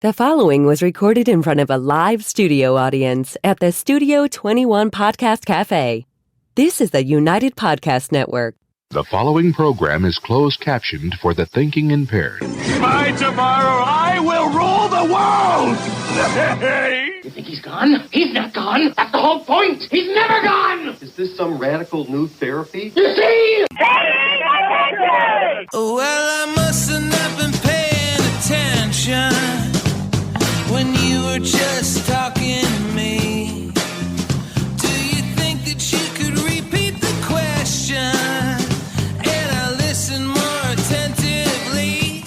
The following was recorded in front of a live studio audience at the Studio 21 Podcast Cafe. This is the United Podcast Network. The following program is closed captioned for the thinking impaired. By tomorrow, I will rule the world! You think he's gone? He's not gone. That's the whole point. He's never gone. Is this some radical new therapy? You see? Well, I must have not been paying attention when you were just talking to me. Do you think that you could repeat the question? And I listen more attentively.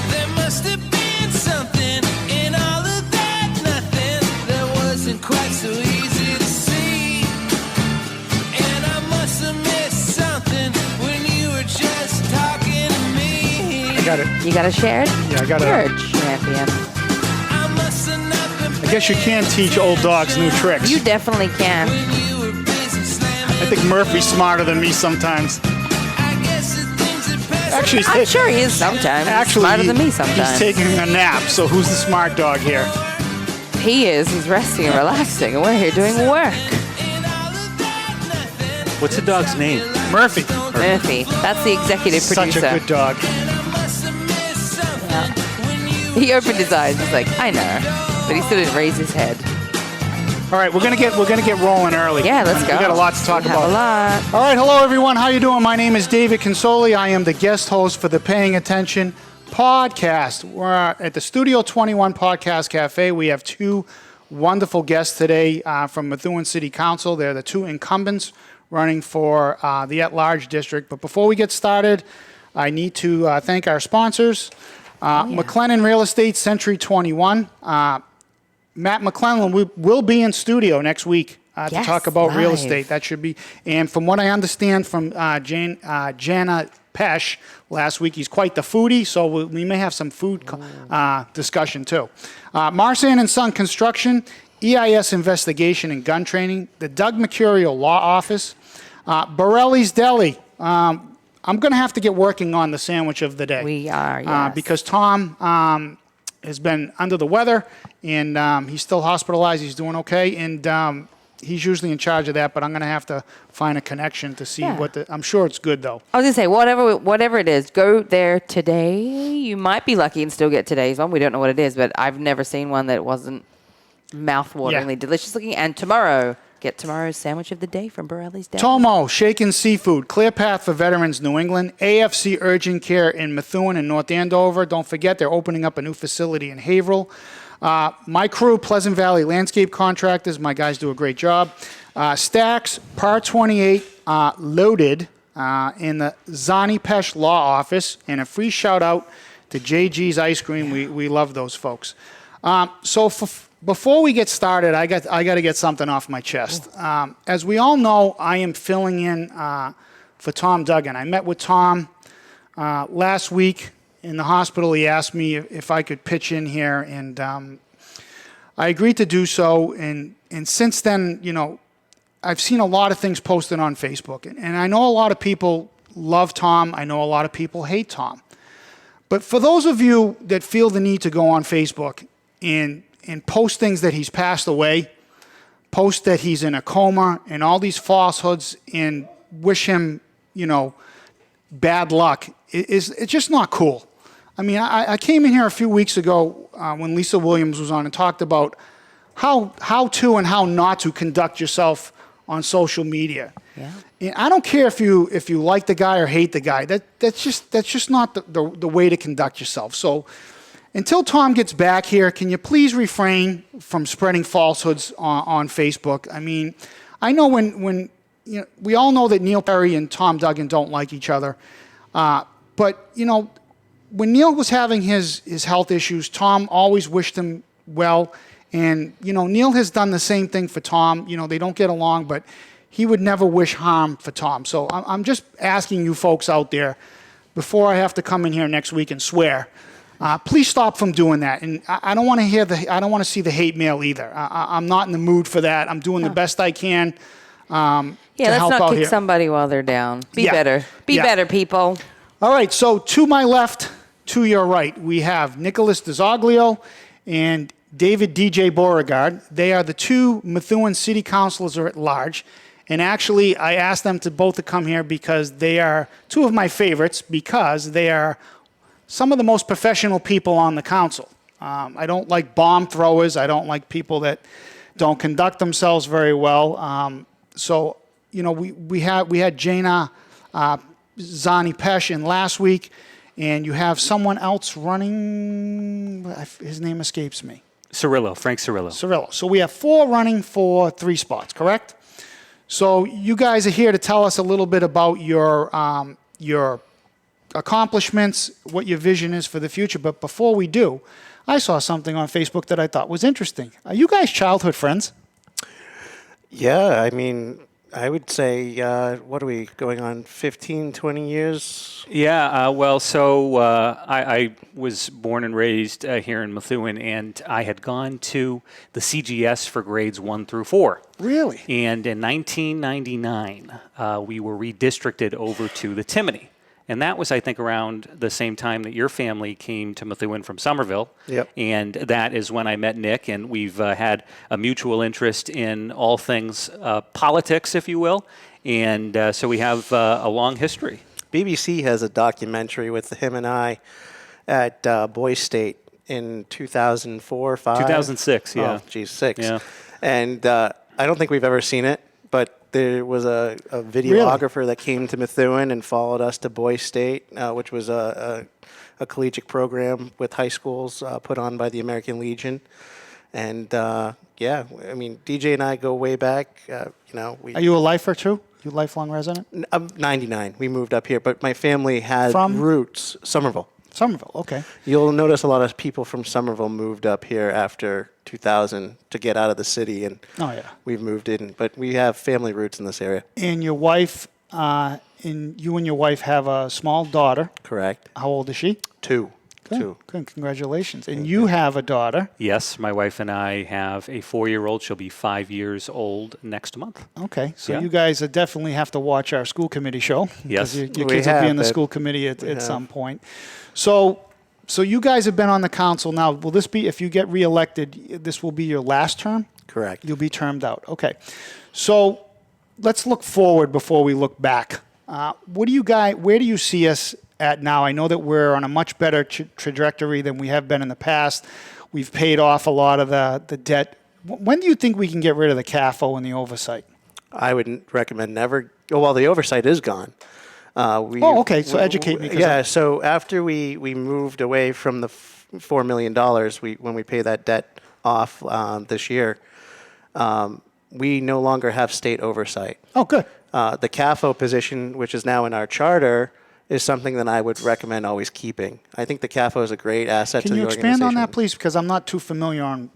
There must have been something in all of that nothing that wasn't quite so easy to see. And I must have missed something when you were just talking to me. I got it. You got it shared? Yeah, I got You're it. a champion. I guess you can teach old dogs new tricks. You definitely can. I think Murphy's smarter than me sometimes. Actually, I'm sure he is sometimes. Actually, Smarter than me sometimes. He's taking a nap, so who's the smart dog here? He is. He's resting and relaxing, and we're here doing work. What's the dog's name? Murphy. Murphy. That's the executive Such producer. a good dog. Yeah. He opened his eyes. He's like, I know. But he still didn't raise his head. All right, we're gonna get rolling early. Yeah, let's go. We got a lot to talk We about. have a lot. All right, hello everyone. How you doing? My name is David Consoli. I am the guest host for the Paying Attention podcast. We're at the Studio 21 Podcast Cafe. We have two wonderful guests today from Methuen City Council. They're the two incumbents running for the at-large district. But before we get started, I need to thank our sponsors. McLennan Real Estate, Century 21. Matt McClellan will be in studio next week to talk about real live. estate. That should be, and from what I understand from Jana Pesh last week, he's quite the foodie, so we may have some food discussion too. Marsan and Son Construction, EIS Investigation and Gun Training, the Doug Mercurio Law Office, Borelli's Deli. I'm going to have to get working on the sandwich of the day. We are, yes. Because Tom has been under the weather, and he's still hospitalized. He's doing okay, and he's usually in charge of that, but I'm going to have to find a connection to see what I'm sure it's good, though. I was going to say, whatever it is, go there today. You might be lucky and still get today's one. We don't know what it is, but I've never seen one that wasn't mouth-wateringly delicious looking. And tomorrow, get tomorrow's sandwich of the day from Borelli's Deli. Tomo, Shaken Seafood, Clear Path for Veterans New England, AFC Urgent Care in Methuen and North Andover. Don't forget, they're opening up a new facility in Haverhill. My crew, Pleasant Valley Landscape Contractors. My guys do a great job. Stacks, Par 28, Loaded in the Zani Pesh Law Office. And a free shout-out to JG's Ice Cream. We love those folks. Before we get started, I got to get something off my chest. As we all know, I am filling in for Tom Duggan. I met with Tom last week in the hospital. He asked me if I could pitch in here, and I agreed to do so. And since then, I've seen a lot of things posted on Facebook, and I know a lot of people love Tom. I know a lot of people hate Tom. But for those of you that feel the need to go on Facebook and post things that he's passed away, post that he's in a coma, and all these falsehoods, and wish him, bad luck, it's just not cool. I mean, I came in here a few weeks ago when Lisa Williams was on and talked about how to and how not to conduct yourself on social media. Yeah. And I don't care if you like the guy or hate the guy. That's just not the way to conduct yourself. So until Tom gets back here, can you please refrain from spreading falsehoods on Facebook? I mean, I know when we all know that Neil Perry and Tom Duggan don't like each other, but when Neil was having his health issues, Tom always wished him well, and Neil has done the same thing for Tom. They don't get along, but he would never wish harm for Tom. So I'm just asking you folks out there, before I have to come in here next week and swear, please stop from doing that. And I don't want to I don't want to see the hate mail either. I'm not in the mood for that. I'm doing the best I can. Let's not kick somebody while they're down. Be better. Be better, people. All right. So to my left, to your right, we have Nicholas Dizoglio and David DJ Beauregard. They are the two Methuen City Councilors at large. And actually, I asked them to both to come here because they are two of my favorites because they are some of the most professional people on the council. I don't like bomb throwers. I don't like people that don't conduct themselves very well. So, you know, we had Jana Zani Pesh in last week, and you have someone else running. His name escapes me. Frank Cirillo. Cirillo. So we have 4 running for 3 spots, correct? So you guys are here to tell us a little bit about your accomplishments, what your vision is for the future. But before we do, I saw something on Facebook that I thought was interesting. Are you guys childhood friends? Yeah, I mean, I would say, what are we going on, 15, 20 years? Yeah, I was born and raised here in Methuen, and I had gone to the CGS for grades 1 through 4. Really? And in 1999, we were redistricted over to the Timony. And that was, I think, around the same time that your family came to Methuen from Somerville. Yep. And that is when I met Nick, and we've had a mutual interest in all things politics, if you will. And so we have a long history. BBC has a documentary with him and I at Boys State in 2004, 5? 2006, yeah. Oh, geez, 6. Yeah. And I don't think we've ever seen it, but there was a videographer that came to Methuen and followed us to Boys State, which was a collegiate program with high schools put on by the American Legion. And, yeah, I mean, DJ and I go way back. Are you a lifer, too? You a lifelong resident? I'm 99. We moved up here, but my family had roots. Somerville. Somerville, okay. You'll notice a lot of people from Somerville moved up here after 2000 to get out of the city, and we've moved in. But we have family roots in this area. And your wife, you and your wife have a small daughter. Correct. How old is she? 2. Good. 2. Good. Congratulations. And you have a daughter. Yes, my wife and I have a 4-year-old. She'll be 5 years old next month. Okay, so you guys definitely have to watch our school committee show. Yes. Your kids will be in the school committee at some point. So you guys have been on the council now. Will this be, if you get reelected, this will be your last term? Correct. You'll be termed out. Okay. So let's look forward before we look back. Where do you see us at now? I know that we're on a much better trajectory than we have been in the past. We've paid off a lot of the debt. When do you think we can get rid of the CAFO and the oversight? I would recommend never. Well, the oversight is gone. Okay. So educate me. Yeah. So after we moved away from the $4 million, when we pay that debt off this year, we no longer have state oversight. Oh, good. The CAFO position, which is now in our charter, is something that I would recommend always keeping. I think the CAFO is a great asset to the organization. Can you expand on that, please? Because I'm not too familiar on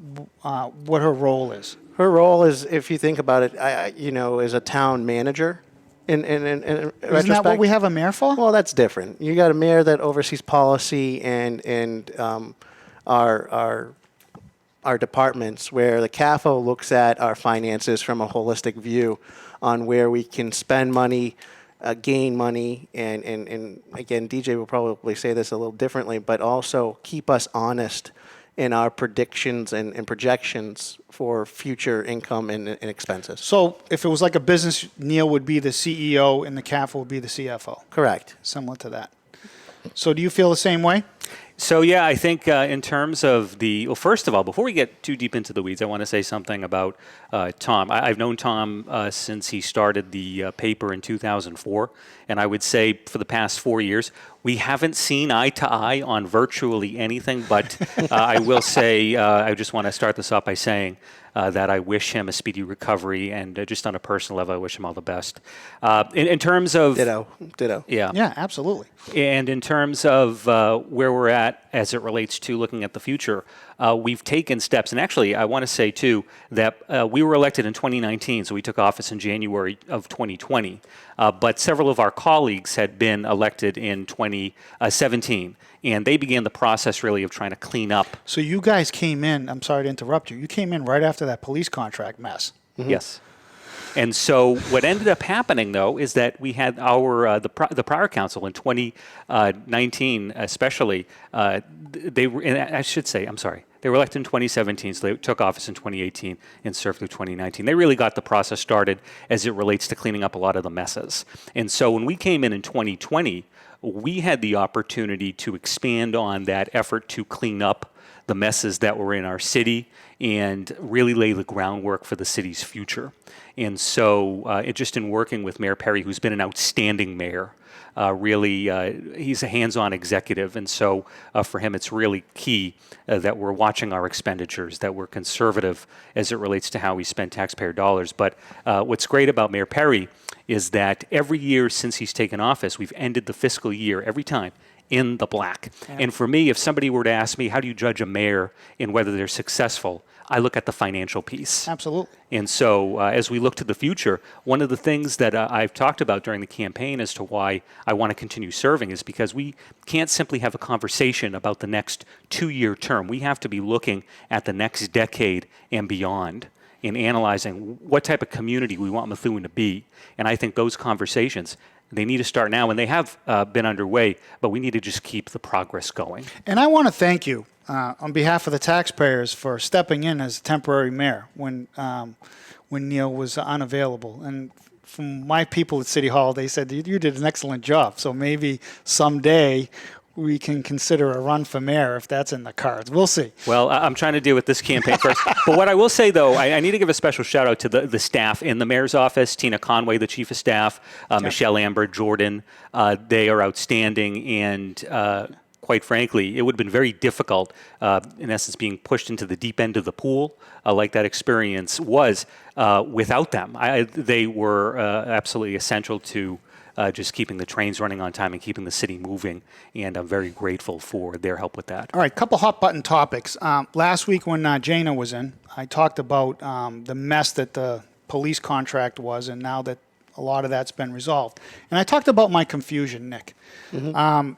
what her role is. Her role is, if you think about it, is a town manager. In Isn't that what we have a mayor for? Well, that's different. You got a mayor that oversees policy and our departments, where the CAFO looks at our finances from a holistic view on where we can spend money, gain money, and again, DJ will probably say this a little differently, but also keep us honest in our predictions and projections for future income and expenses. So if it was like a business, Neil would be the CEO and the CAFO would be the CFO. Correct. Similar to that. So do you feel the same way? So, yeah, I think in terms of first of all, before we get too deep into the weeds, I want to say something about Tom. I've known Tom since he started the paper in 2004, and I would say for the past 4 years, we haven't seen eye to eye on virtually anything, but I will say, I just want to start this off by saying that I wish him a speedy recovery, and just on a personal level, I wish him all the best. In terms of... Ditto. Yeah, absolutely. And in terms of where we're at as it relates to looking at the future, we've taken steps. And actually, I want to say, too, that we were elected in 2019, so we took office in January of 2020. But several of our colleagues had been elected in 2017. And they began the process, really, of trying to clean up. So you guys came in, I'm sorry to interrupt you, you came in right after that police contract mess. Mm-hmm. Yes. And so what ended up happening, though, is that we had our the prior council in 2019, especially. They were, and I should say, I'm sorry. They were elected in 2017, so they took office in 2018 and served through 2019. They really got the process started as it relates to cleaning up a lot of the messes. And so when we came in 2020, we had the opportunity to expand on that effort to clean up the messes that were in our city and really lay the groundwork for the city's future. And so just in working with Mayor Perry, who's been an outstanding mayor, he's a hands-on executive, and so for him it's really key that we're watching our expenditures, that we're conservative as it relates to how we spend taxpayer dollars. But what's great about Mayor Perry is that every year since he's taken office, we've ended the fiscal year every time in the black. Yeah. And for me, if somebody were to ask me, how do you judge a mayor in whether they're successful, I look at the financial piece. Absolutely. And so as we look to the future, one of the things that I've talked about during the campaign as to why I want to continue serving is because we can't simply have a conversation about the next 2-year term. We have to be looking at the next decade and beyond in analyzing what type of community we want Methuen to be. And I think those conversations, they need to start now, and they have been underway, but we need to just keep the progress going. And I want to thank you on behalf of the taxpayers for stepping in as temporary mayor when Neil was unavailable. And from my people at City Hall, they said, you did an excellent job. So maybe someday we can consider a run for mayor if that's in the cards. We'll see. Well, I'm trying to deal with this campaign first. But what I will say, though, I need to give a special shout out to the staff in the mayor's office, Tina Conway, the chief of staff, Michelle Amber, Jordan. They are outstanding. And quite frankly, it would have been very difficult, in essence, being pushed into the deep end of the pool like that experience was without them. They were absolutely essential to just keeping the trains running on time and keeping the city moving, and I'm very grateful for their help with that. All right, couple hot button topics. Last week when Jana was in, I talked about the mess that the police contract was, and now that a lot of that's been resolved. And I talked about my confusion, Nick. Mm-hmm.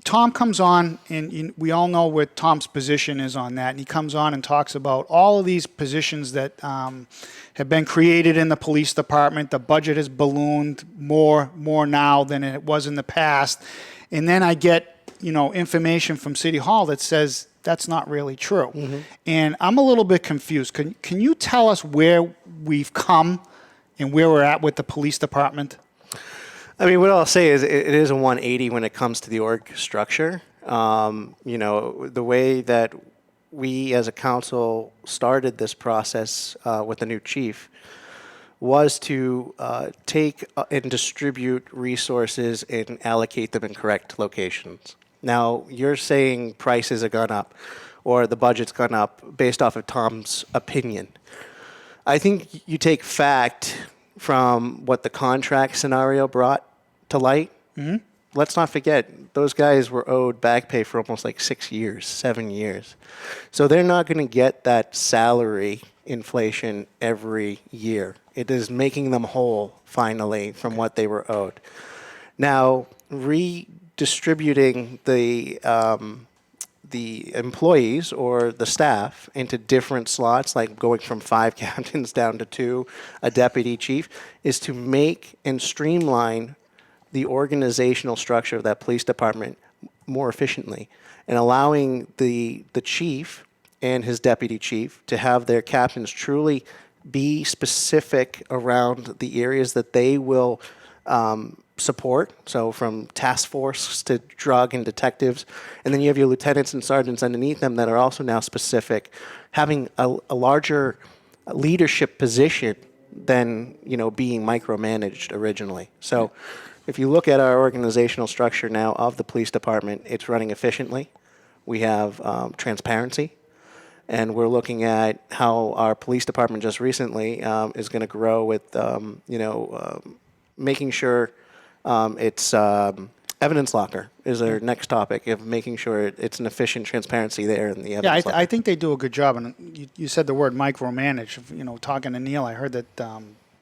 Tom comes on, and we all know what Tom's position is on that. And he comes on and talks about all of these positions that have been created in the police department. The budget has ballooned more now than it was in the past. And then I get, information from City Hall that says that's not really true. Mm-hmm. And I'm a little bit confused. Can you tell us where we've come and where we're at with the police department? I mean, what I'll say is it is a 180 when it comes to the org structure. The way that we as a council started this process with the new chief was to take and distribute resources and allocate them in correct locations. Now, you're saying prices have gone up or the budget's gone up based off of Tom's opinion. I think you take fact from what the contract scenario brought to light. Mm-hmm. Let's not forget, those guys were owed back pay for almost like 7 years. So they're not going to get that salary inflation every year. It is making them whole, finally, from what they were owed. Now, redistributing the employees or the staff into different slots, like going from 5 captains down to 2, a deputy chief, is to make and streamline the organizational structure of that police department more efficiently, and allowing the chief and his deputy chief to have their captains truly be specific around the areas that they will support. So from task force to drug and detectives, and then you have your lieutenants and sergeants underneath them that are also now specific, having a larger leadership position than being micromanaged originally. So if you look at our organizational structure now of the police department, it's running efficiently. We have transparency, and we're looking at how our police department just recently is going to grow with, making sure it's evidence locker is our next topic of making sure it's an efficient transparency there in the evidence locker. I think they do a good job. And you said the word micromanage. Talking to Neil, I heard that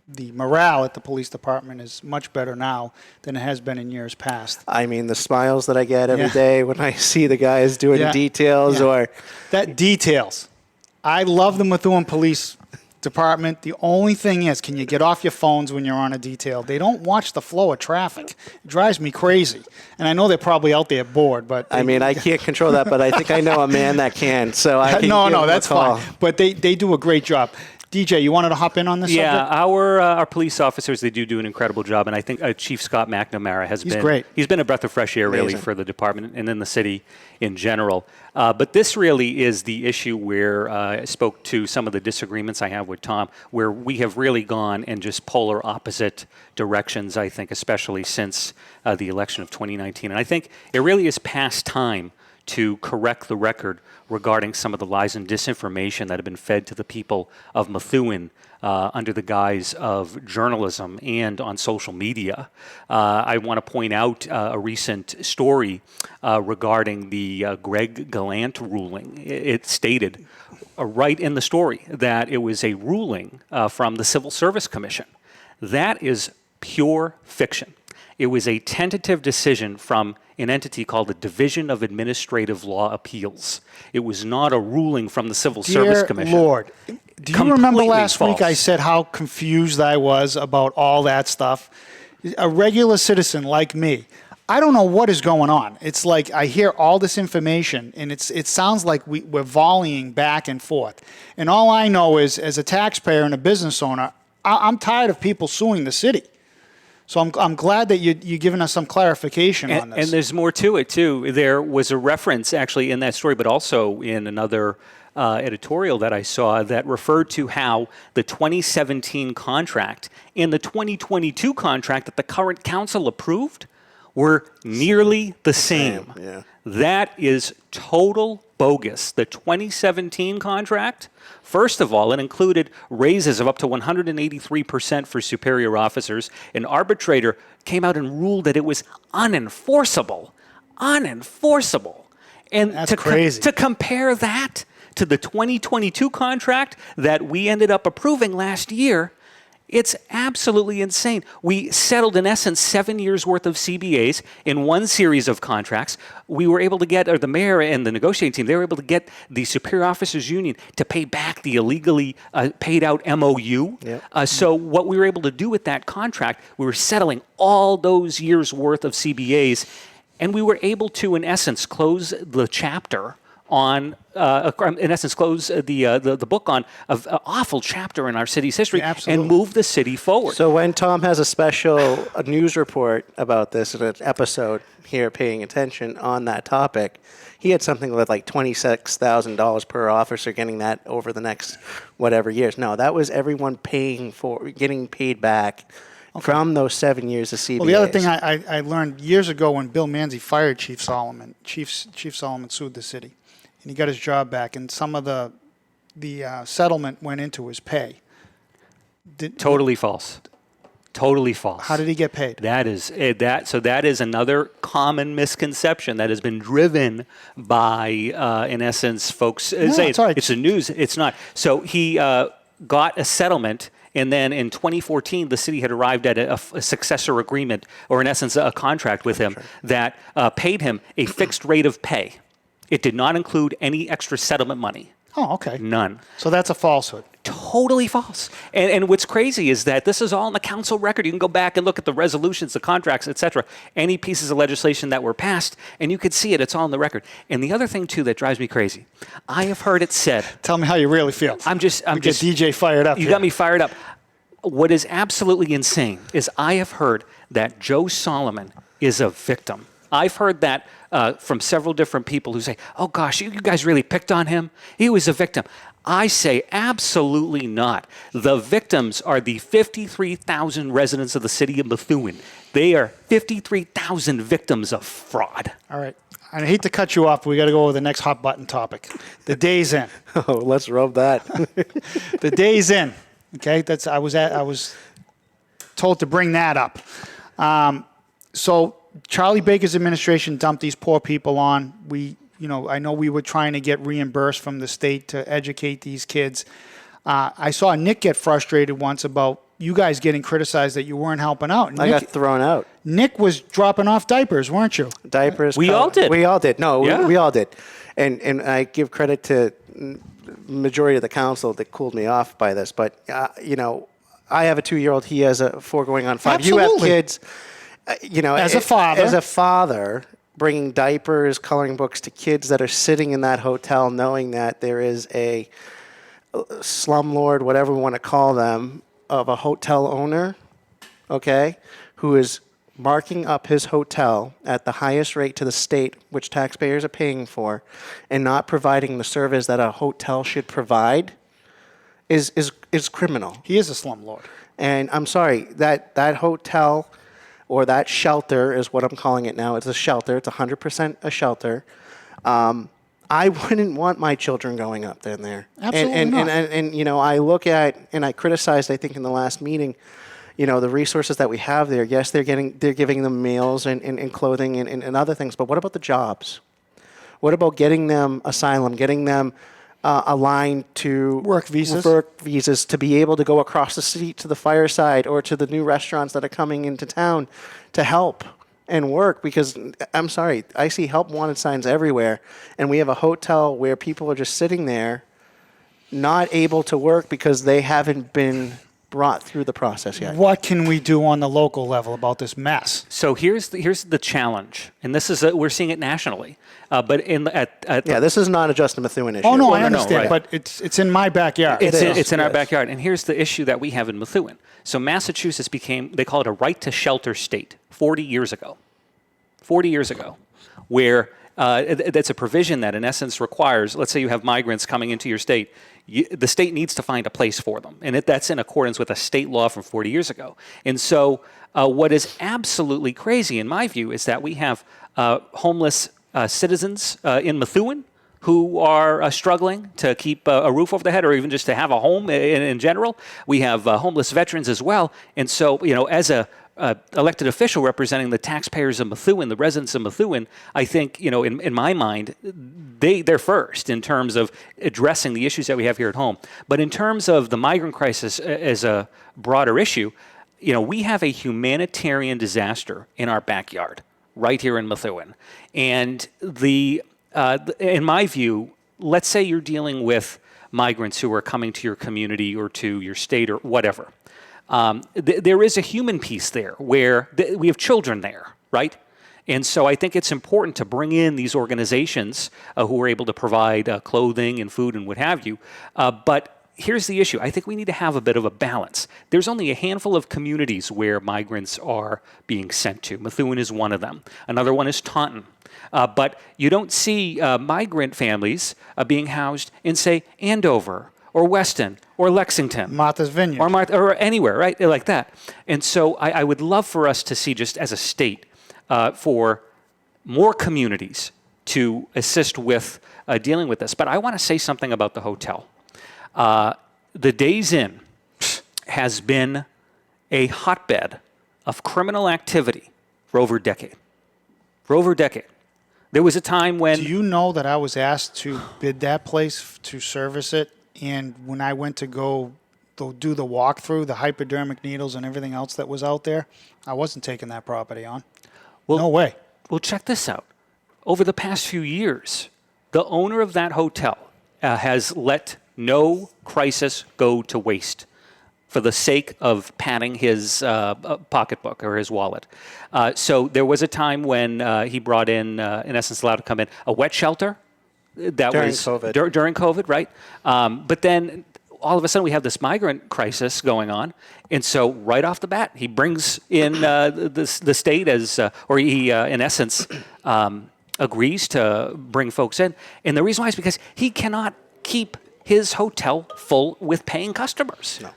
the morale at the police department is much better now than it has been in years past. I mean, the smiles that I get every day when I see the guys doing details or... That details. I love the Methuen police department. The only thing is, can you get off your phones when you're on a detail? They don't watch the flow of traffic. It drives me crazy. And I know they're probably out there bored, but I mean, I can't control that, but I think I know a man that can. So I can no, give him a that's call. fine. But they do a great job. DJ, you wanted to hop in on this Yeah, subject? our police officers, they do an incredible job, and I think Chief Scott McNamara He's great. He's been a breath of fresh air, really, Amazing. for the department and in the city in general. But this really is the issue where I spoke to some of the disagreements I have with Tom, where we have really gone in just polar opposite directions, I think, especially since the election of 2019. And I think it really is past time to correct the record regarding some of the lies and disinformation that have been fed to the people of Methuen under the guise of journalism and on social media. I want to point out a recent story regarding the Greg Gallant ruling. It stated right in the story that it was a ruling from the Civil Service Commission. That is pure fiction. It was a tentative decision from an entity called the Division of Administrative Law Appeals. It was not a ruling from the Civil Service Commission. Dear Lord, do you remember last week I said how confused I was about all that stuff? A regular citizen like me, I don't know what is going on. It's like I hear all this information, and it sounds like we're volleying back and forth. And all I know is, as a taxpayer and a business owner, I'm tired of people suing the city. So I'm glad that you're giving us some clarification on this. And there's more to it, too. There was a reference, actually, in that story, but also in another editorial that I saw that referred to how the 2017 contract and the 2022 contract that the current council approved were nearly the same. Yeah. That is total bogus. The 2017 contract, first of all, it included raises of up to 183% for superior officers. An arbitrator came out and ruled that it was unenforceable. Unenforceable. And that's crazy. To compare that to the 2022 contract that we ended up approving last year, it's absolutely insane. We settled, in essence, 7 years' worth of CBAs in one series of contracts. We were able to get, or the mayor and the negotiating team, they were able to get the Superior Officers Union to pay back the illegally paid out MOU. Yep. So what we were able to do with that contract, we were settling all those years' worth of CBAs, and we were able to, in essence, close the chapter on, in essence, close the book on an awful chapter in our city's history and move the city forward. So when Tom has a special news report about this in an episode here paying attention on that topic, he had something with like $26,000 per officer getting that over the next whatever years. No, that was everyone getting paid back from those 7 years of CBAs. Well, the other thing I learned years ago when Bill Manzi fired Chief Solomon, Chief Solomon sued the city. And he got his job back, and some of the settlement went into his pay. Totally false. Totally false. How did he get paid? That is another common misconception that has been driven by, in essence, folks saying it's the news. It's not. So he got a settlement, and then in 2014, the city had arrived at a successor agreement, or in essence, a contract with him that paid him a fixed rate of pay. It did not include any extra settlement money. Oh, okay. None. So that's a falsehood. Totally false. And what's crazy is that this is all in the council record. You can go back and look at the resolutions, the contracts, etc., any pieces of legislation that were passed, and you could see it. It's all on the record. And the other thing, too, that drives me crazy, I have heard it said. Tell me how you really feel. I'm just get DJ fired up. You got me fired up. What is absolutely insane is I have heard that Joe Solomon is a victim. I've heard that from several different people who say, oh, gosh, you guys really picked on him? He was a victim. I say absolutely not. The victims are the 53,000 residents of the city of Methuen. They are 53,000 victims of fraud. All right. I hate to cut you off, but we got to go over the next hot button topic. The Days Inn. Oh, let's rub that. The Days Inn. Okay, I was told to bring that up. So Charlie Baker's administration dumped these poor people on. I know we were trying to get reimbursed from the state to educate these kids. I saw Nick get frustrated once about you guys getting criticized that you weren't helping out. I got thrown out. Nick was dropping off diapers, weren't you? Diapers. We all did. We all did. No, yeah. we all did. And I give credit to majority of the council that cooled me off by this, but I have a 2-year-old. He has a 4 going on 5. Absolutely. You have kids. As a father, bringing diapers, coloring books to kids that are sitting in that hotel, knowing that there is a slumlord, whatever we want to call them, of a hotel owner, okay, who is marking up his hotel at the highest rate to the state, which taxpayers are paying for, and not providing the service that a hotel should provide, is criminal. He is a slumlord. And I'm sorry, that hotel or that shelter is what I'm calling it now. It's a shelter. It's 100% a shelter. I wouldn't want my children going up there. Absolutely not. And I look at, and I criticized, I think, in the last meeting, the resources that we have there. Yes, they're giving them meals and clothing and other things, but what about the jobs? What about getting them asylum, getting them aligned to work visas to be able to go across the street to the fireside or to the new restaurants that are coming into town to help and work? Because I'm sorry, I see help wanted signs everywhere, and we have a hotel where people are just sitting there not able to work because they haven't been brought through the process yet. What can we do on the local level about this mess? So here's the challenge, and this is we're seeing it nationally. But this is not just a Methuen issue. Oh no, Well, I understand, right. but it's in my backyard. It's in our backyard, and here's the issue that we have in Methuen. So Massachusetts they call it a right to shelter state 40 years ago. 40 years ago, where that's a provision that in essence requires, let's say you have migrants coming into your state, the state needs to find a place for them. And that's in accordance with a state law from 40 years ago. And so what is absolutely crazy in my view is that we have homeless citizens in Methuen who are struggling to keep a roof over their head or even just to have a home in general. We have homeless veterans as well. And so, as a elected official representing the taxpayers of Methuen, the residents of Methuen, I think, in my mind, they're first in terms of addressing the issues that we have here at home. But in terms of the migrant crisis as a broader issue, we have a humanitarian disaster in our backyard right here in Methuen. And in my view, let's say you're dealing with migrants who are coming to your community or to your state or whatever. There is a human piece there where we have children there, right? And so I think it's important to bring in these organizations who are able to provide clothing and food and what have you. But here's the issue. I think we need to have a bit of a balance. There's only a handful of communities where migrants are being sent to. Methuen is one of them. Another one is Taunton. But you don't see migrant families being housed in, say, Andover or Weston, or Lexington. Martha's Vineyard. Or anywhere, right? Like that. And so I would love for us to see, just as a state, for more communities to assist with dealing with this. But I want to say something about the hotel. The Days Inn has been a hotbed of criminal activity for over a decade. There was a time when... Do you know that I was asked to bid that place to service it? And when I went to go do the walkthrough, the hypodermic needles and everything else that was out there, I wasn't taking that property on. Well, no way. Well, check this out. Over the past few years, the owner of that hotel has let no crisis go to waste for the sake of padding his pocketbook or his wallet. So there was a time when he brought in essence, allowed to come in, a wet shelter. That during was COVID. During COVID, right? But then all of a sudden we have this migrant crisis going on, and so right off the bat he brings in the state as, or he in essence agrees to bring folks in, and the reason why is because he cannot keep his hotel full with paying customers. No.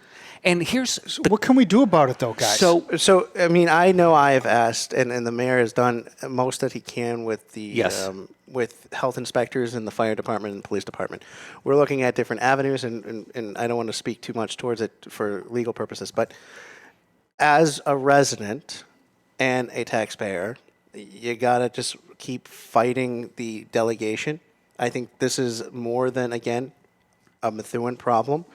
And what can we do about it, though, guys? So I mean, I know I have asked, and the mayor has done most that he can with the with health inspectors and the fire department and police department. We're looking at different avenues, and I don't want to speak too much towards it for legal purposes, but as a resident and a taxpayer, you gotta just keep fighting the delegation. I think this is more than, again, a Methuen problem.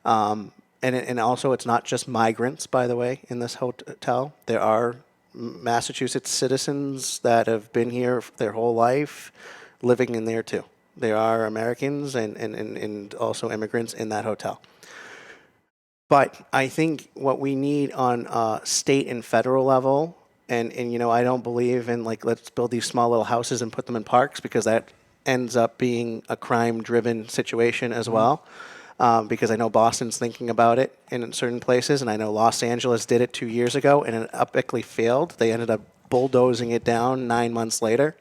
And also, it's not just migrants, by the way, in this hotel. There are Massachusetts citizens that have been here their whole life living in there, too. There are Americans and also immigrants in that hotel. But I think what we need on state and federal level, and I don't believe in let's build these small little houses and put them in parks, because that ends up being a crime-driven situation as well. Because I know Boston's thinking about it in certain places, and I know Los Angeles did it 2 years ago, and it epically failed. They ended up bulldozing it down 9 months later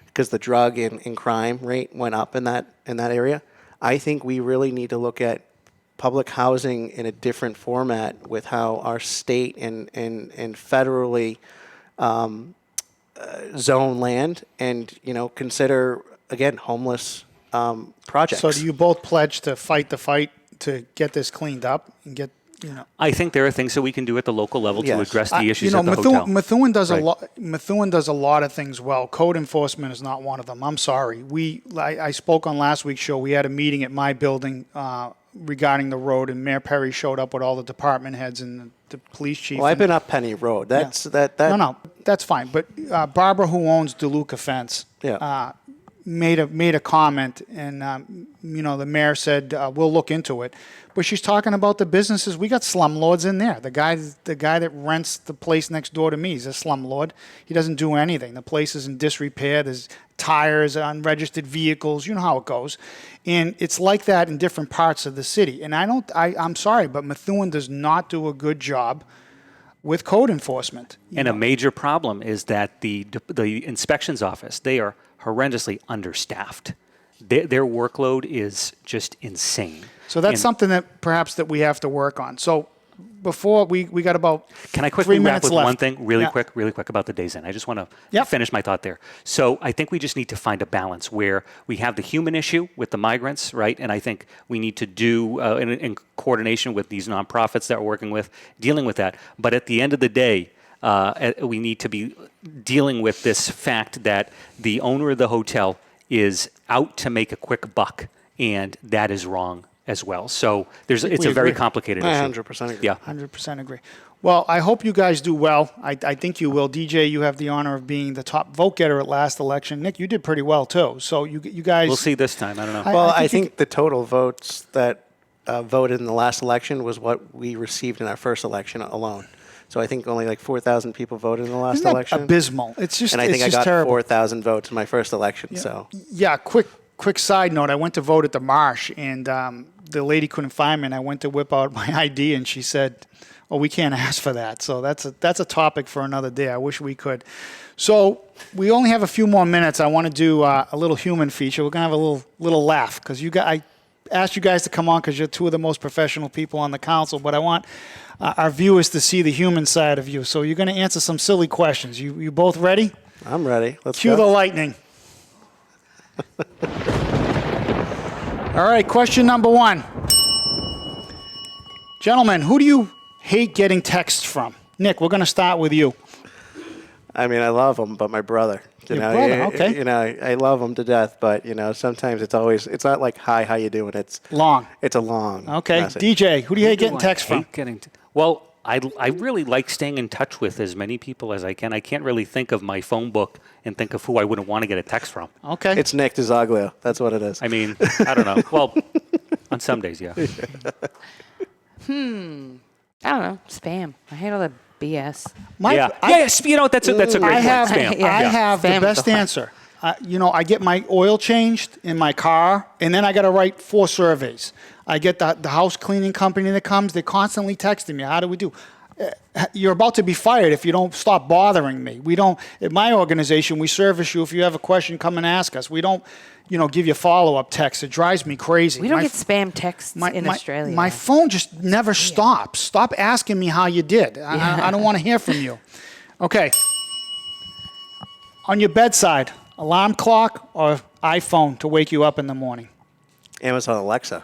because the drug and crime rate went up in that area. I think we really need to look at public housing in a different format with how our state and federally zone land, and consider again homeless projects. So do you both pledge to fight the fight to get this cleaned up and get, I think there are things that we can do at the local level to Yes. address the issues at the hotel. Methuen does Right. a lot. Methuen does a lot of things well. Code enforcement is not one of them. I'm sorry. I spoke on last week's show. We had a meeting at my building regarding the road, and Mayor Perry showed up with all the department heads and the police chief. Well, I've been up Penny Road. That. No, that's fine. But Barbara, who owns DeLuca Fence, made a comment, and the mayor said we'll look into it. But she's talking about the businesses. We got slumlords in there. The guy that rents the place next door to me, he's a slumlord. He doesn't do anything. The place is in disrepair. There's tires, unregistered vehicles. You know how it goes, and it's like that in different parts of the city. And I'm sorry, but Methuen does not do a good job with code enforcement. And a major problem is that the inspections office, they are horrendously understaffed. Their workload is just insane. So that's something that perhaps that we have to work on. So before we got about Can I quickly 3 wrap minutes with left. one thing really quick about the Days Inn? I just want to finish my thought there. So I think we just need to find a balance where we have the human issue with the migrants, right? And I think we need to do, in coordination with these nonprofits that we're working with, dealing with that. But at the end of the day, we need to be dealing with this fact that the owner of the hotel is out to make a quick buck, and that is wrong as well. So it's a very complicated issue. 100% agree. Yeah. 100% agree. Well, I hope you guys do well. I think you will. DJ, you have the honor of being the top vote getter at last election. Nick, you did pretty well too. So you guys. We'll see this time. I don't know. Well, I think the total votes that voted in the last election was what we received in our first election alone. So I think only 4,000 people voted in the last Isn't that election. abysmal? It's just, and I think I just got terrible. 4,000 votes in my first election. Yeah. So Yeah, quick side note. I went to vote at the Marsh, and the lady couldn't find me, and I went to whip out my ID, and she said, "Oh, we can't ask for that." So that's a topic for another day. I wish we could. So we only have a few more minutes. I want to do a little human feature. We're gonna have a little laugh because I asked you guys to come on because you're two of the most professional people on the council, but I want our viewers to see the human side of you. So you're going to answer some silly questions. You both ready? I'm ready. Let's Cue go. the lightning. All right, question number 1. Gentlemen, who do you hate getting texts from? Nick, we're going to start with you. I mean, I love him, but my brother. Your brother, okay. I love him to death, but sometimes it's not like, "Hi, how you doing?" It's long. It's a long. Okay, message. DJ, who do you hate getting texts from? Well, I really like staying in touch with as many people as I can. I can't really think of my phone book and think of who I wouldn't want to get a text from. Okay. It's Nick Dizoglio. That's what it is. I mean, I don't know. Well, on some days, yeah. I don't know. Spam. I hate all the BS. Yes, that's a great one. I have, Spam. I have the Spam is best the one. answer. I get my oil changed in my car, and then I got to write 4 surveys. I get the house cleaning company that comes. They're constantly texting me. How do we do? You're about to be fired if you don't stop bothering me. We don't. At my organization, we service you. If you have a question, come and ask us. We don't, give you follow-up texts. It drives me crazy. We don't get spam texts in Australia. My phone just never stops. Stop asking me how you did. I don't want to hear from you. Okay. On your bedside, alarm clock or iPhone to wake you up in the morning? Amazon Alexa.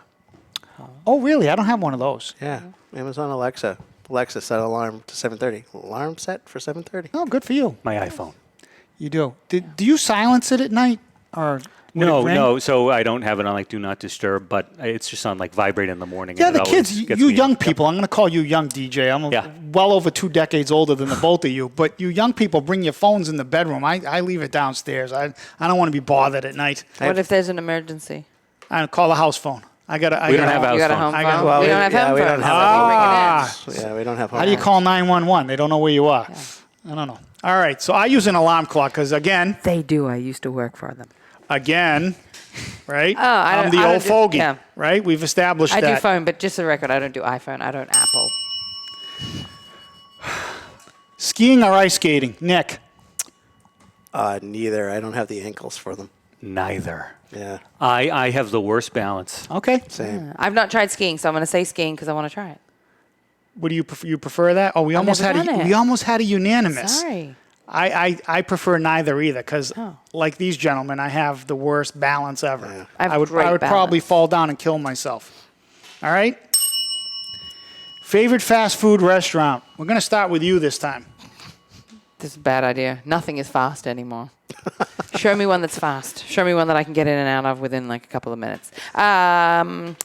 Oh, really? I don't have one of those. Yeah, Amazon Alexa. Alexa, set alarm to 7:30. Alarm set for 7:30. Oh, good for you. My iPhone. You do. Do you silence it at night? Or No. So I don't have it on like Do Not Disturb, but it's just on like vibrate in the morning. Yeah, and the it kids, always gets you me young up. people, I'm going to call you young, DJ. I'm Yeah. well over 2 decades older than the both of you. But you young people bring your phones in the bedroom. I leave it downstairs. I don't want to be bothered at night. What if there's an emergency? I call the house phone. We don't have house You got a phone. home I got- phone? Well, we don't have home we phones. don't have so we Ah. bring it in. Yeah, we don't have. How do you call 911? They don't know where you are. I don't know. All right, so I use an alarm clock because, again, They do. I used to work for them. right? Oh, I I'm don't- the I don't old do- fogey, yeah. right? We've established I that. do phone, but just a record, I don't do iPhone. I don't Apple. Skiing or ice skating? Nick. Neither. I don't have the ankles for them. Neither. Yeah, I have the worst balance. Okay. same. I've not tried skiing, so I'm going to say skiing because I want to try it. What do you prefer? You prefer that? Oh, we almost never had done it. we almost had a unanimous. Sorry. I prefer neither either because, Oh. like these gentlemen, I have the worst balance ever. Yeah. I have I would great probably balance. fall down and kill myself. All right. Favorite fast food restaurant? We're gonna start with you this time. This is a bad idea. Nothing is fast anymore. Show me one that's fast. Show me one that I can get in and out of within like a couple of minutes. And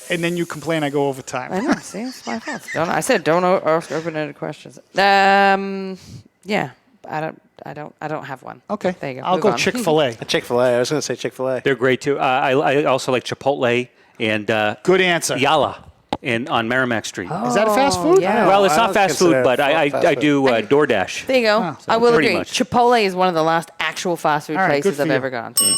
then you complain I go over time. I know. See, it's my fault. I said don't ask open-ended questions. Yeah, I don't have one. Okay. There you go. I'll Move go on. Chick-fil-A. Chick-fil-A. I was going to say Chick-fil-A. They're great too. I also like Chipotle and Good answer. Yala on Merrimack Street. Is that a fast food? Yeah. Well, it's I not don't fast food, consider but it fast I food. do DoorDash. There you go. I will pretty agree. much. Chipotle is one of the last actual fast food All right, good places for I've you. ever gone to.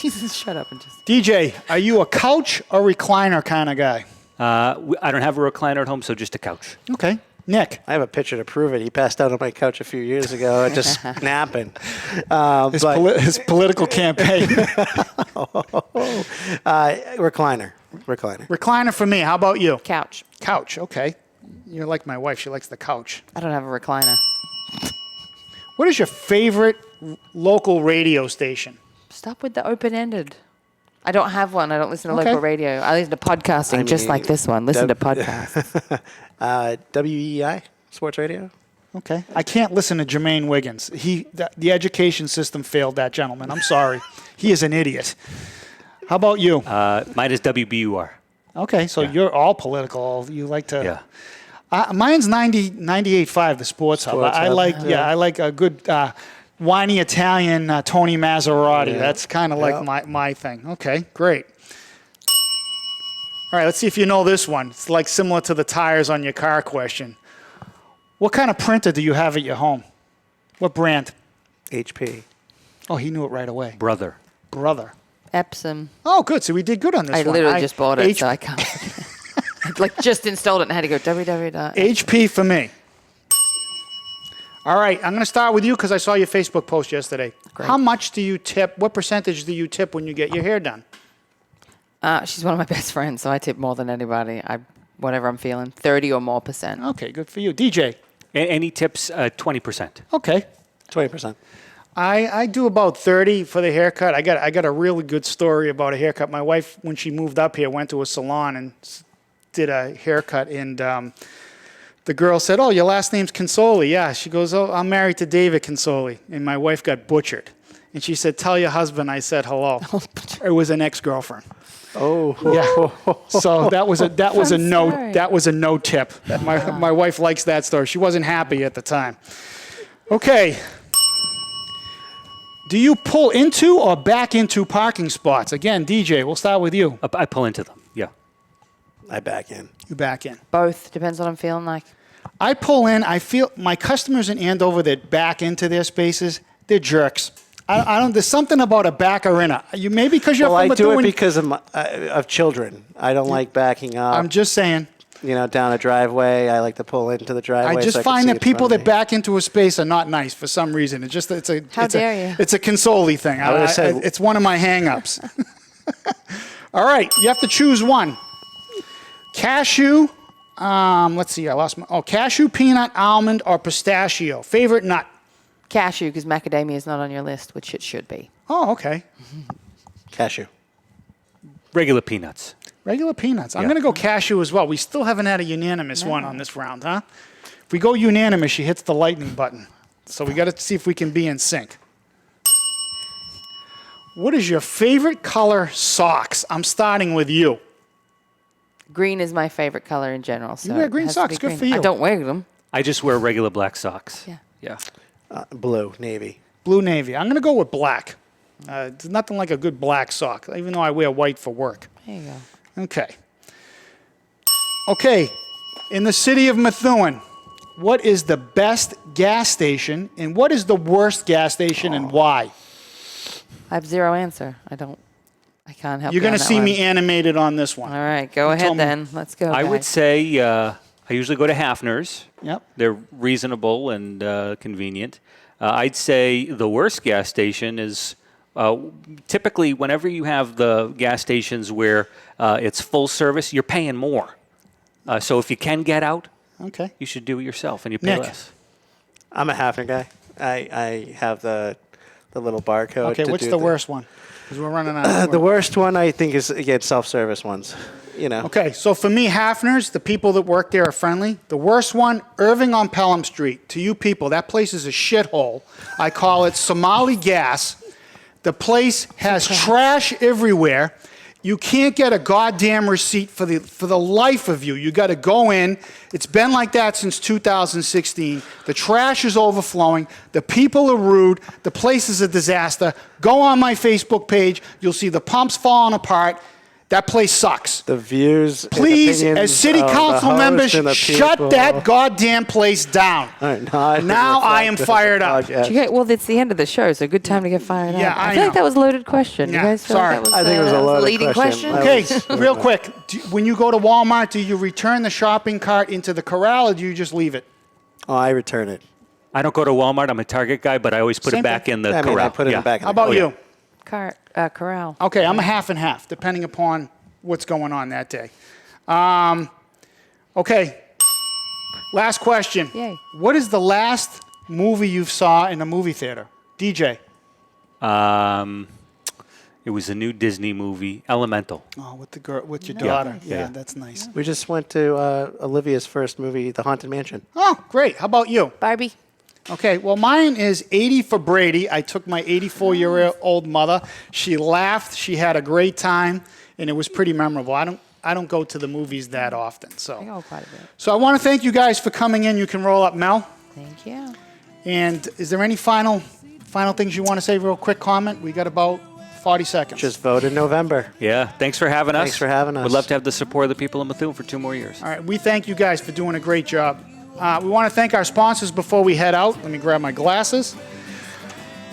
Jesus, shut up and just. DJ, are you a couch or recliner kind of guy? I don't have a recliner at home, so just a couch. Okay. Nick. I have a picture to prove it. He passed out on my couch a few years ago, just napping. His political campaign. Recliner. Recliner for me. How about you? Couch. Couch. Okay. You're like my wife. She likes the couch. I don't have a recliner. What is your favorite local radio station? Stop with the open-ended. I don't have one. I don't listen to Okay. local radio. I listen to podcasting just like this one. Listen to podcasts. WEI, sports radio. Okay. I can't listen to Jermaine Wiggins. The education system failed that gentleman. I'm sorry. He is an idiot. How about you? Mine is WBUR. Okay, so you're all political. You like to. Yeah. Mine's 98.5, the Sports Hub. Sports I Hub, like. Yeah, I like a good whiny Italian Tony Maserati. Yeah. That's kind of like my thing. Okay, great. All right, let's see if you know this one. It's like similar to the tires on your car question. What kind of printer do you have at your home? What brand? HP. Oh, he knew it right away. Brother. Epsom. Oh, good. So we did good on this I one. literally just bought it, H- so I can't. Like just installed it and had to go www. HP for me. All right, I'm going to start with you because I saw your Facebook post yesterday. Great. How much do you tip? What percentage do you tip when you get your hair done? She's one of my best friends, so I tip more than anybody. Whatever I'm feeling, 30 or more %. Okay, good for you. DJ. Any tips? 20%. Okay. 20%. I do about 30 for the haircut. I got a really good story about a haircut. My wife, when she moved up here, went to a salon and did a haircut, and the girl said, "Oh, your last name's Consoli." Yeah. She goes, "Oh, I'm married to David Consoli," and my wife got butchered. And she said, "Tell your husband I said hello." It was an ex-girlfriend. Oh. Yeah. So that was a no sorry. that was a no tip. My wife likes that story. She wasn't happy at the time. Okay. Do you pull into or back into parking spots? Again, DJ, we'll start with you. I pull into them. Yeah. I back in. You back in. Both. Depends what I'm feeling like. I pull in. I feel my customers in Andover that back into their spaces, they're jerks. I don't. There's something about a backer in. You maybe because you're. Well, I from do it Methuen- because of children. I don't like backing up. I'm just saying. Down a driveway. I like to pull into the driveway. I just so I can find see that in people front of that me. back into a space are not nice for some reason. It's a How dare you. It's a Consoli thing. I would've said- it's one of my hang-ups. All right, you have to choose one. Cashew. Let's see. I lost my. Oh, cashew, peanut, almond, or pistachio. Favorite nut. Cashew, because macadamia is not on your list, which it should be. Oh, okay. Cashew. Regular peanuts. Regular peanuts. I'm Yeah. going to go cashew as well. We still haven't had a unanimous one on this round, huh? If we go unanimous, she hits the lightning button. So we got to see if we can be in sync. What is your favorite color socks? I'm starting with you. Green is my favorite color in general. So You wear it green has to socks. be Good green. for you. I don't wear them. I just wear regular black socks. Yeah. Yeah. Blue, navy. Blue navy. I'm going to go with black. There's nothing like a good black sock, even though I wear white for work. There you go. Okay. Okay. In the city of Methuen, what is the best gas station and what is the worst gas station and why? I have zero answer. I can't help you. You're going on to that see one. me animated on this one. All right, go ahead told me- then. Let's go. I would guys. say I usually go to Hafner's. Yep. They're reasonable and convenient. I'd say the worst gas station is typically whenever you have the gas stations where it's full service, you're paying more. So if you can get out, Okay. you should do it yourself and you pay Nick. less. I'm a Hafner guy. I have the little barcode. Okay, to what's do the worst one? Because we're running out of time. The worst one, I think, is, again, self-service ones. You know. Okay, so for me, Hafner's, the people that work there are friendly. The worst one, Irving on Pelham Street. To you people, that place is a shithole. I call it Somali gas. The place has trash everywhere. You can't get a goddamn receipt for the life of you. You got to go in. It's been like that since 2016. The trash is overflowing. The people are rude. The place is a disaster. Go on my Facebook page. You'll see the pumps falling apart. That place sucks. The views. and Please, opinions as city of the council host members, and the shut people that goddamn place down. are not Now I am reflective fired up. podcast. Okay, well, it's the end of the show, so good time to get fired Yeah, up. I feel know. like that was a loaded question. Yeah, You guys feel sorry. like that was, I think it was a loaded leading question. question? I Okay, real quick. When you go to Walmart, do you return the shopping cart into the corral or do you just leave it? Oh, I return it. I don't go to Walmart. I'm a Target guy, but I always put Same it back thing. in the I mean, corral. I put it back in How the about you? Corral. Okay, I'm a half and half, depending upon what's going on that day. Okay, last question. Yay. What is the last movie you saw in a movie theater? DJ. It was a new Disney movie, Elemental. Oh, with the girl, with your Yeah. daughter. Yeah. Yeah, that's nice. We just went to Olivia's first movie, The Haunted Mansion. Oh, great. How about you? Barbie. Okay, well, mine is 80 for Brady. I took my 84-year-old mother. She laughed. She had a great time, and it was pretty memorable. I don't go to the movies that often, I so. go quite a bit. So I want to thank you guys for coming in. You can roll up, Mel. Thank you. And is there any final things you want to say? Real quick comment. We got about 40 seconds. Just vote in November. Yeah, thanks for having us. Thanks for having us. We'd love to have the support of the people of Methuen for 2 more years. All right, we thank you guys for doing a great job. We want to thank our sponsors before we head out. Let me grab my glasses.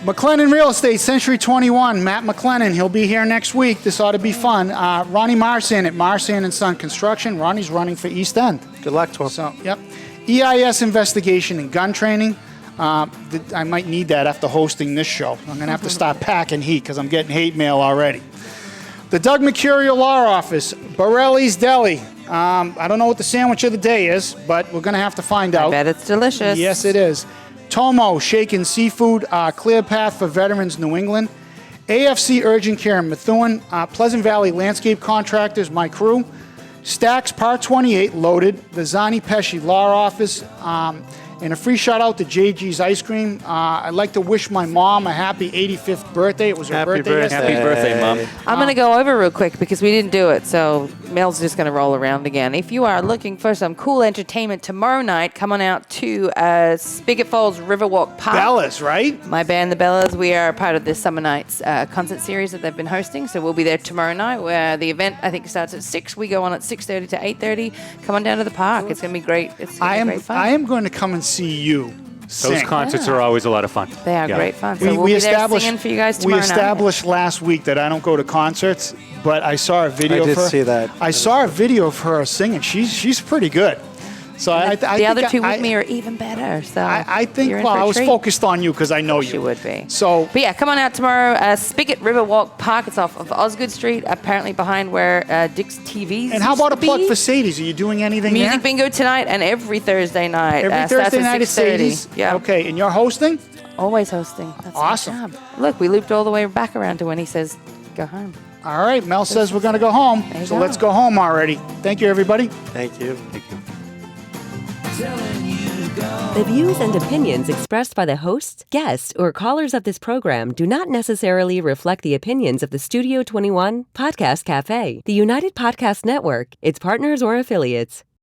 McLennan Real Estate, Century 21, Matt McLennan. He'll be here next week. This ought to be fun. Ronnie Marsan at Marsan & Son Construction. Ronnie's running for East End. Good luck to him. So, yep. EIS Investigation and Gun Training. I might need that after hosting this show. I'm going to have to start packing heat because I'm getting hate mail already. The Doug Mercurio Law Office, Borelli's Deli. I don't know what the sandwich of the day is, but we're going to have to find out. I bet it's delicious. Yes, it is. Tomo, Shaken Seafood, Clear Path for Veterans, New England. AFC Urgent Care in Methuen, Pleasant Valley Landscape Contractors, my crew. Stacks, Par 28, loaded. The Zani Pesci Law Office. And a free shout out to JG's Ice Cream. I'd like to wish my mom a happy 85th birthday. It was her Happy birthday birthday. yesterday. Happy birthday, Mom. I'm going to go over real quick because we didn't do it, so Mel's just going to roll around again. If you are looking for some cool entertainment tomorrow night, come on out to Spigot Falls Riverwalk Park. Bellas, right? My band, the Bellas, we are part of the Summer Nights concert series that they've been hosting, so we'll be there tomorrow night, where the event, I think, starts at 6. We go on at 6:30 to 8:30. Come on down to the park. It's going to be great. It's going to be great fun. I am going to come and see you Those sing. concerts are always a lot of fun. They are Yeah. great fun. So we'll be there singing for you guys tomorrow We established last week that I don't go to concerts, but I saw a video I of did her. see that. I saw a video of her singing. She's pretty good. So I night. I The think other two I, with me are even better. So I think, you're in well, for a I was treat. focused on you because I know you. You would be. So, But yeah, come on out tomorrow. Spigot Riverwalk Park. It's off of Osgood Street, apparently behind where Dick's TVs. and how used about a to plug be. for Sadie's? Are you doing anything Music there? bingo tonight and every Thursday night. Every starts Thursday at night at 6:30. Sadie's? Yeah. Okay, and you're hosting? Always hosting. That's my Awesome. job. Look, we looped all the way back around to when he says, go home. All right, Mel says we're going to go home. There you So go. let's go home already. Thank you, everybody. Thank you. telling you to go. The views and opinions expressed by the hosts, guests, or callers of this program do not necessarily reflect the opinions of the Studio 21 Podcast Cafe, the United Podcast Network, its partners, or affiliates.